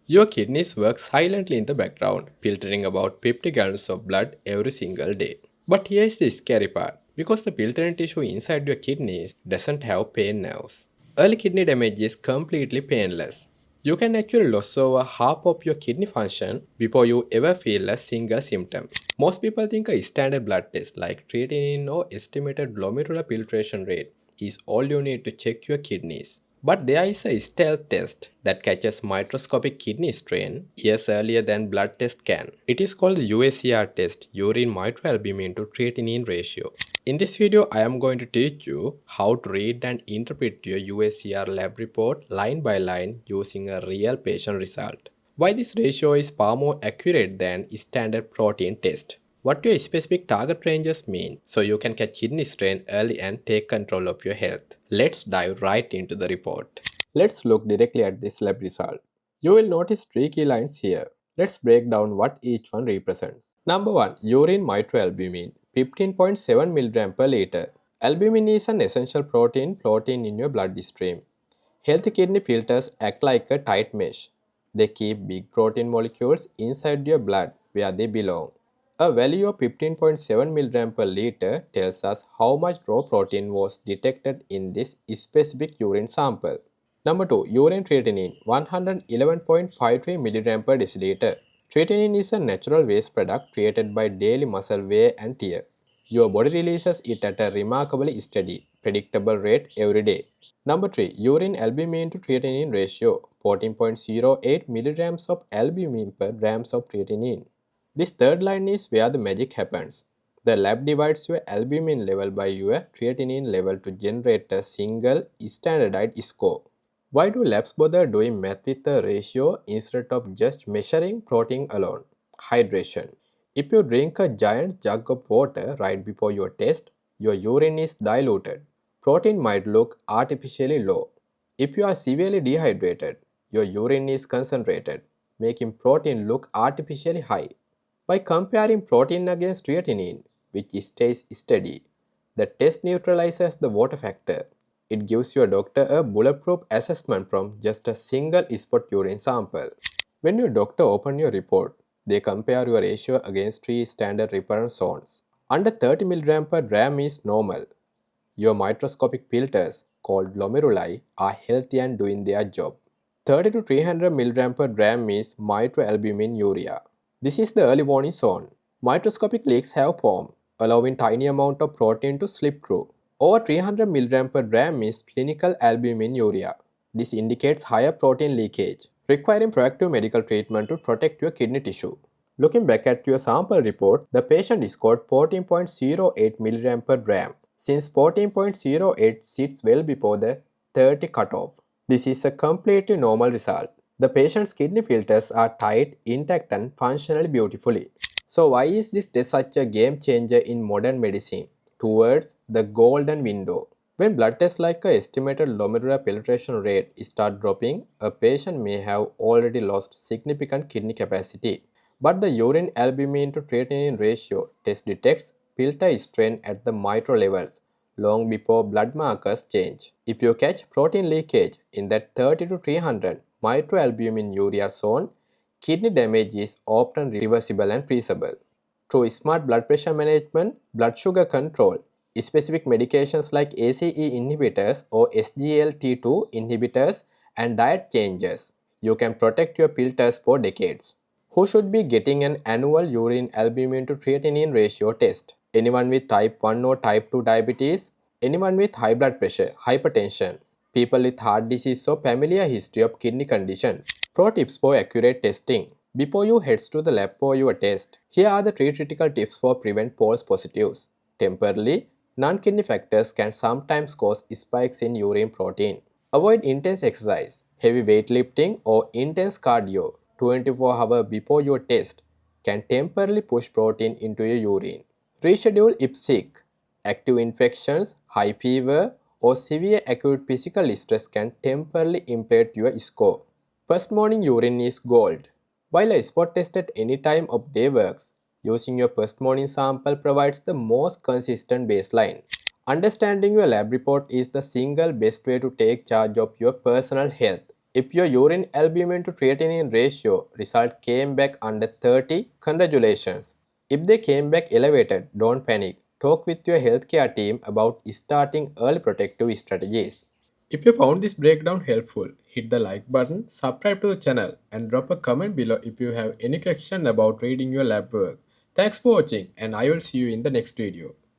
Your kidneys work silently in the background, filtering about 50 gallons of blood every single day. But here's the scary part. Because the filtering tissue inside your kidneys doesn't have pain nerves. Early kidney damage is completely painless. You can actually lose over half of your kidney function before you ever feel a single symptom. Most people think a standard blood test like creatinine or estimated glomerular filtration rate is all you need to check your kidneys. But there is a stealth test that catches microscopic kidney strain years earlier than blood test can. It is called the UACR test, urine microalbumin to creatinine ratio. In this video, I am going to teach you how to read and interpret your UACR lab report line by line using a real patient result. Why this ratio is far more accurate than standard protein test. What your specific target ranges mean so you can catch kidney strain early and take control of your health. Let's dive right into the report. Let's look directly at this lab result. You will notice three key lines here. Let's break down what each one represents. Number 1. Urine microalbumin 15.7 mg per liter. Albumin is an essential protein in your bloodstream. Healthy kidney filters act like a tight mesh. They keep big protein molecules inside your blood where they belong. A value of 15.7 mg per liter tells us how much raw protein was detected in this specific urine sample. Number 2. Urine creatinine 111.53 mg per deciliter. Creatinine is a natural waste product created by daily muscle wear and tear. Your body releases it at a remarkably steady, predictable rate every day. Number 3. Urine albumin to creatinine ratio 14.08 milligrams of albumin per grams of creatinine. This third line is where the magic happens. The lab divides your albumin level by your creatinine level to generate a single standardized score. Why do labs bother doing math with a ratio instead of just measuring protein alone? Hydration. If you drink a giant jug of water right before your test, your urine is diluted. Protein might look artificially low. If you are severely dehydrated, your urine is concentrated, making protein look artificially high. By comparing protein against creatinine, which stays steady, the test neutralizes the water factor. It gives your doctor a bulletproof assessment from just a single spot urine sample. When your doctor opens your report, they compare your ratio against three standard reference zones. Under 30 mg per gram is normal. Your microscopic filters, called glomeruli, are healthy and doing their job. 30 to 300 mg per gram is microalbumin urea. This is the early warning zone. Microscopic leaks have formed, allowing tiny amount of protein to slip through. Over 300 mg per gram is clinical albumin urea. This indicates higher protein leakage, requiring proactive medical treatment to protect your kidney tissue. Looking back at your sample report, the patient scored 14.08 mg per gram, since 14.08 sits well before the 30 cutoff. This is a completely normal result. The patient's kidney filters are tight, intact and functionally beautifully. So why is this test such a game changer in modern medicine? Towards the golden window. When blood tests like a estimated glomerular filtration rate start dropping, a patient may have already lost significant kidney capacity. But the urine albumin to creatinine ratio test detects filter strain at the micro levels long before blood markers change. If you catch protein leakage in that 30 to 300 microalbumin urea zone, kidney damage is often reversible and treatable. Through smart blood pressure management, blood sugar control, specific medications like ACE inhibitors or SGLT2 inhibitors, and diet changes, you can protect your filters for decades. Who should be getting an annual urine albumin to creatinine ratio test? Anyone with type 1 or type 2 diabetes? Anyone with high blood pressure, hypertension? People with heart disease or familiar history of kidney conditions? Pro tips for accurate testing. Before you head to the lab for your test, here are the three critical tips for prevent false positives. Temporarily, non-kidney factors can sometimes cause spikes in urine protein. Avoid intense exercise, heavy weightlifting or intense cardio 24 hours before your test can temporarily push protein into your urine. Reschedule if sick. Active infections, high fever, or severe acute physical stress can temporarily impair your score. First morning urine is gold. While a spot test at any time of day works, using your first morning sample provides the most consistent baseline. Understanding your lab report is the single best way to take charge of your personal health. If your urine albumin to creatinine ratio result came back under 30, congratulations. If they came back elevated, don't panic. Talk with your healthcare team about starting early protective strategies. If you found this breakdown helpful, hit the like button, subscribe to the channel, and drop a comment below if you have any question about reading your lab work. Thanks for watching, and I will see you in the next video.